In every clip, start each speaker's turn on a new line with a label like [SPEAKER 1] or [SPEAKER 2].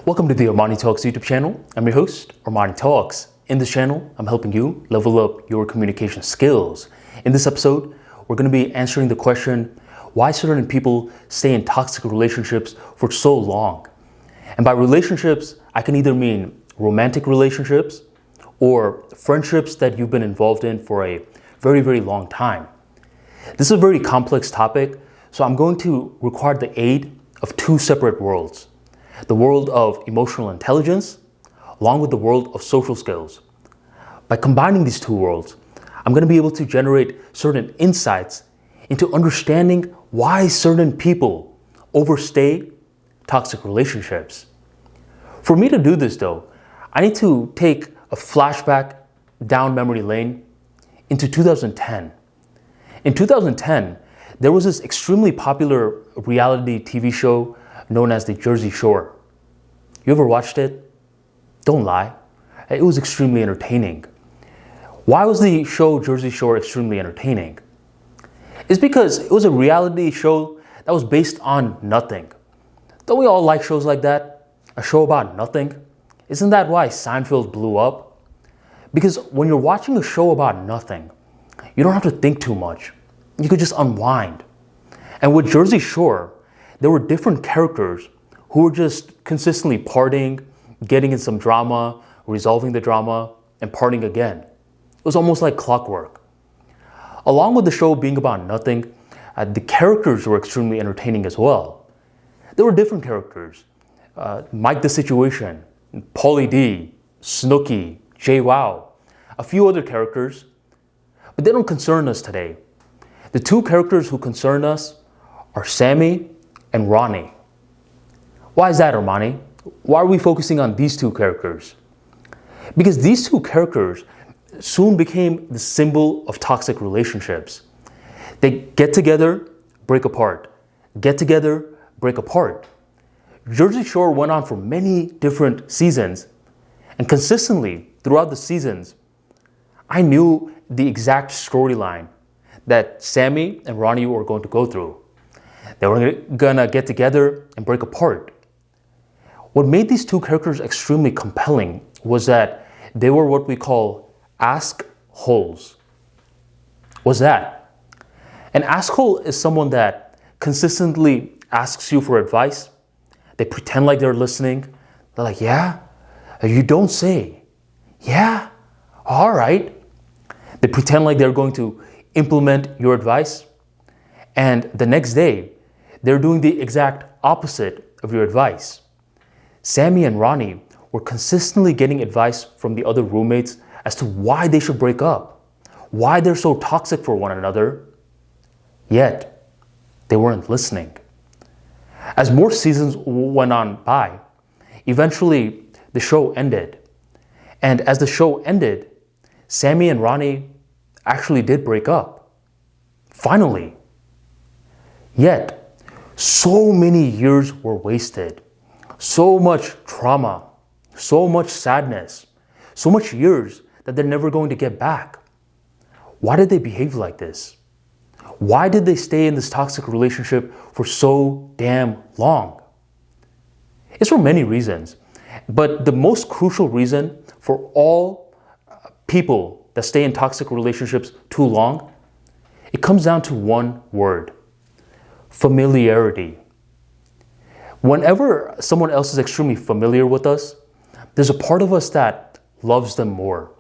[SPEAKER 1] Welcome to the ArmaniTalks YouTube channel. I'm your host, ArmaniTalks. In this channel, I'm helping you level up your communication skills. In this episode, we're going to be answering the question, why certain people stay in toxic relationships for so long. And by relationships, I can either mean romantic relationships or friendships that you've been involved in for a very, very long time. This is a very complex topic, so I'm going to require the aid of two separate worlds. The world of emotional intelligence, along with the world of social skills. By combining these two worlds, I'm going to be able to generate certain insights into understanding why certain people overstay toxic relationships. For me to do this though, I need to take a flashback down memory lane into 2010. In 2010, there was this extremely popular reality TV show known as the Jersey Shore. You ever watched it? Don't lie. It was extremely entertaining. Why was the show Jersey Shore extremely entertaining? It's because it was a reality show that was based on nothing. Don't we all like shows like that? A show about nothing? Isn't that why Seinfeld blew up? Because when you're watching a show about nothing, you don't have to think too much. You could just unwind. And with Jersey Shore, there were different characters who were just consistently partying, getting in some drama, resolving the drama, and partying again. It was almost like clockwork. Along with the show being about nothing, the characters were extremely entertaining as well. There were different characters. Mike the Situation, Pauly D, Snooki, JWoww, a few other characters, but they don't concern us today. The two characters who concern us are Sammy and Ronnie. Why is that, Armani? Why are we focusing on these two characters? Because these two characters soon became the symbol of toxic relationships. They get together, break apart. Get together, break apart. Jersey Shore went on for many different seasons, and consistently throughout the seasons, I knew the exact storyline that Sammy and Ronnie were going to go through. They were gonna get together and break apart. What made these two characters extremely compelling was that they were what we call ask-holes. What's that? An ask-hole is someone that consistently asks you for advice. They pretend like they're listening. They're like, yeah? You don't say. Yeah? All right. They pretend like they're going to implement your advice. And the next day, they're doing the exact opposite of your advice. Sammy and Ronnie were consistently getting advice from the other roommates as to why they should break up, why they're so toxic for one another, yet they weren't listening. As more seasons went on by, eventually the show ended. And as the show ended, Sammy and Ronnie actually did break up. Finally. Yet, so many years were wasted. So much trauma, so much sadness, so much years that they're never going to get back. Why did they behave like this? Why did they stay in this toxic relationship for so damn long? It's for many reasons, but the most crucial reason for all people that stay in toxic relationships too long, it comes down to one word: familiarity. Whenever someone else is extremely familiar with us, there's a part of us that loves them more.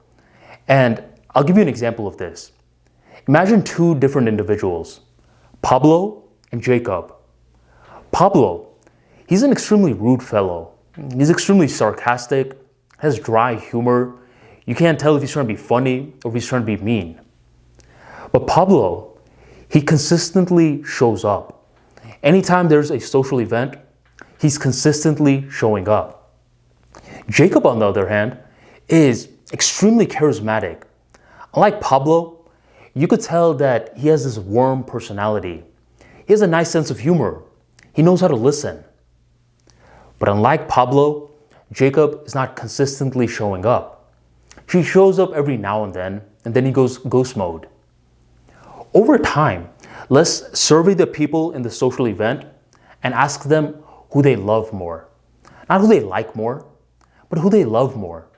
[SPEAKER 1] And I'll give you an example of this. Imagine two different individuals, Pablo and Jacob. Pablo, he's an extremely rude fellow. He's extremely sarcastic, has dry humor. You can't tell if he's trying to be funny or if he's trying to be mean. But Pablo, he consistently shows up. Anytime there's a social event, he's consistently showing up. Jacob, on the other hand, is extremely charismatic. Unlike Pablo, you could tell that he has this warm personality. He has a nice sense of humor. He knows how to listen. But unlike Pablo, Jacob is not consistently showing up. He shows up every now and then he goes ghost mode. Over time, let's survey the people in the social event and ask them who they love more. Not who they like more, but who they love more.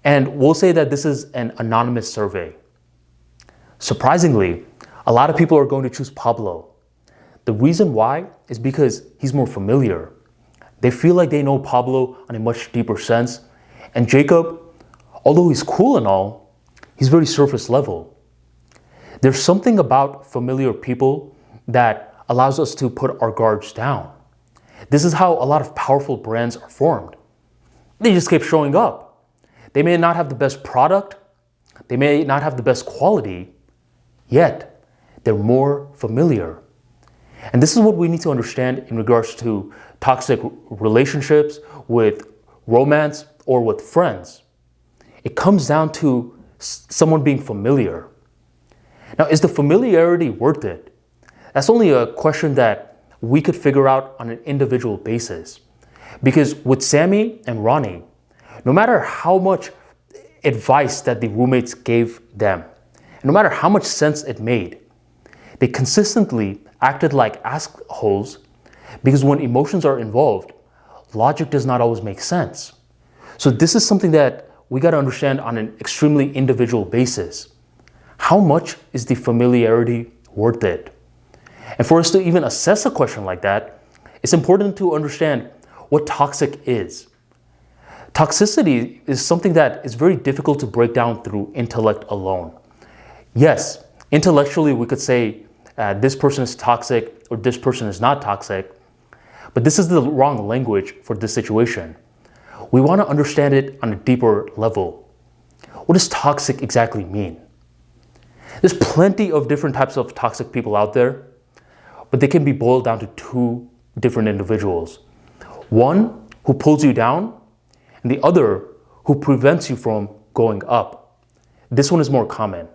[SPEAKER 1] And we'll say that this is an anonymous survey. Surprisingly, a lot of people are going to choose Pablo. The reason why is because he's more familiar. They feel like they know Pablo on a much deeper sense. And Jacob, although he's cool and all, he's very surface level. There's something about familiar people that allows us to put our guards down. This is how a lot of powerful brands are formed. They just keep showing up. They may not have the best product, they may not have the best quality, yet they're more familiar. And this is what we need to understand in regards to toxic relationships, with romance, or with friends. It comes down to someone being familiar. Now, is the familiarity worth it? That's only a question that we could figure out on an individual basis. Because with Sammy and Ronnie, no matter how much advice that the roommates gave them, and no matter how much sense it made, they consistently acted like assholes because when emotions are involved, logic does not always make sense. So this is something that we got to understand on an extremely individual basis. How much is the familiarity worth it? And for us to even assess a question like that, it's important to understand what toxic is. Toxicity is something that is very difficult to break down through intellect alone. Yes, intellectually we could say this person is toxic or this person is not toxic, but this is the wrong language for this situation. We want to understand it on a deeper level. What does toxic exactly mean? There's plenty of different types of toxic people out there, but they can be boiled down to two different individuals. One who pulls you down, and the other who prevents you from going up. This one is more common.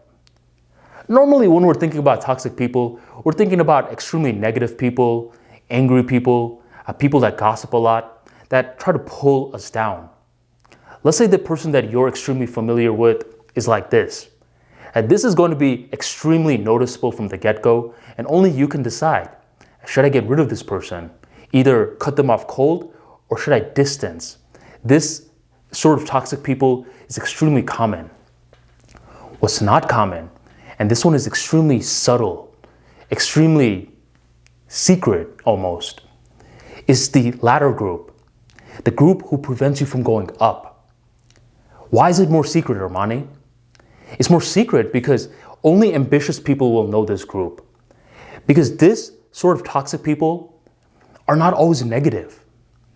[SPEAKER 1] Normally, when we're thinking about toxic people, we're thinking about extremely negative people, angry people, people that gossip a lot, that try to pull us down. Let's say the person that you're extremely familiar with is like this. And this is going to be extremely noticeable from the get-go, and only you can decide, should I get rid of this person? Either cut them off cold, or should I distance? This sort of toxic people is extremely common. What's not common, and this one is extremely subtle, extremely secret almost, is the latter group, the group who prevents you from going up. Why is it more secret, Armani? It's more secret because only ambitious people will know this group. Because this sort of toxic people are not always negative.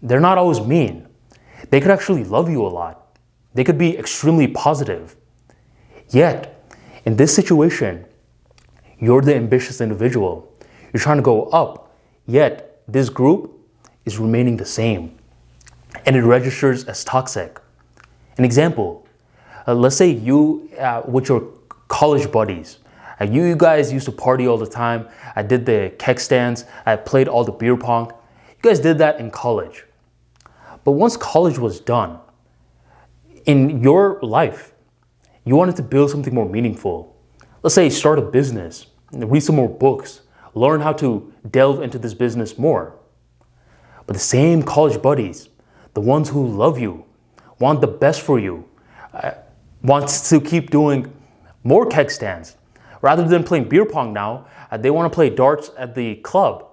[SPEAKER 1] They're not always mean. They could actually love you a lot. They could be extremely positive. Yet, in this situation, you're the ambitious individual. You're trying to go up, yet this group is remaining the same. And it registers as toxic. An example, let's say you, with your college buddies, you guys used to party all the time. I did the keg stands. I played all the beer pong. You guys did that in college. But once college was done, in your life, you wanted to build something more meaningful. Let's say start a business, read some more books, learn how to delve into this business more. But the same college buddies, the ones who love you, want the best for you, want to keep doing more keg stands. Rather than playing beer pong now, they want to play darts at the club.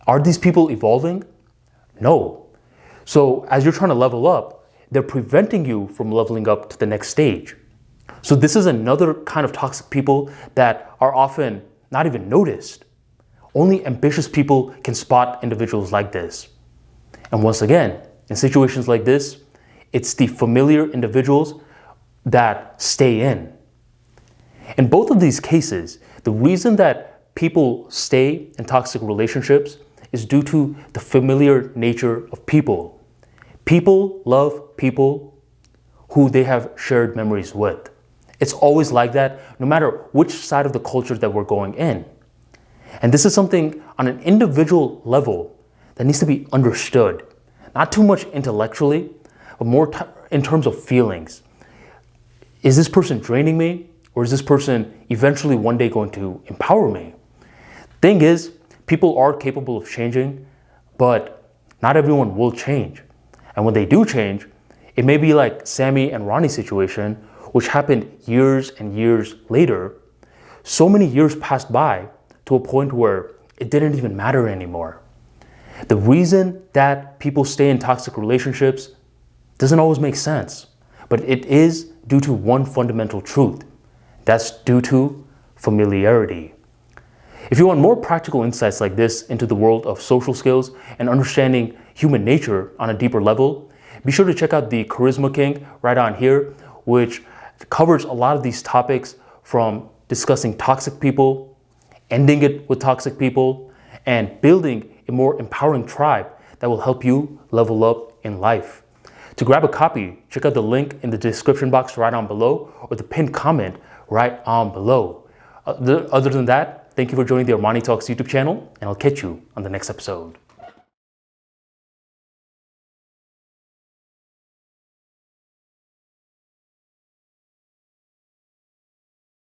[SPEAKER 1] Are these people evolving? No. So as you're trying to level up, they're preventing you from leveling up to the next stage. So this is another kind of toxic people that are often not even noticed. Only ambitious people can spot individuals like this. And once again, in situations like this, it's the familiar individuals that stay in. In both of these cases, the reason that people stay in toxic relationships is due to the familiar nature of people. People love people who they have shared memories with. It's always like that, no matter which side of the culture that we're going in. And this is something on an individual level that needs to be understood. Not too much intellectually, but more in terms of feelings. Is this person draining me? Or is this person eventually one day going to empower me? Thing is, people are capable of changing, but not everyone will change. And when they do change, it may be like Sammy and Ronnie's situation, which happened years and years later. So many years passed by to a point where it didn't even matter anymore. The reason that people stay in toxic relationships doesn't always make sense, but it is due to one fundamental truth. That's due to familiarity. If you want more practical insights like this into the world of social skills and understanding human nature on a deeper level, be sure to check out the Charisma King right on here, which covers a lot of these topics, from discussing toxic people, ending it with toxic people, and building a more empowering tribe that will help you level up in life. To grab a copy, check out the link in the description box right on below, or the pinned comment right on below. Other than that, thank you for joining the ArmaniTalks YouTube channel, and I'll catch you on the next episode.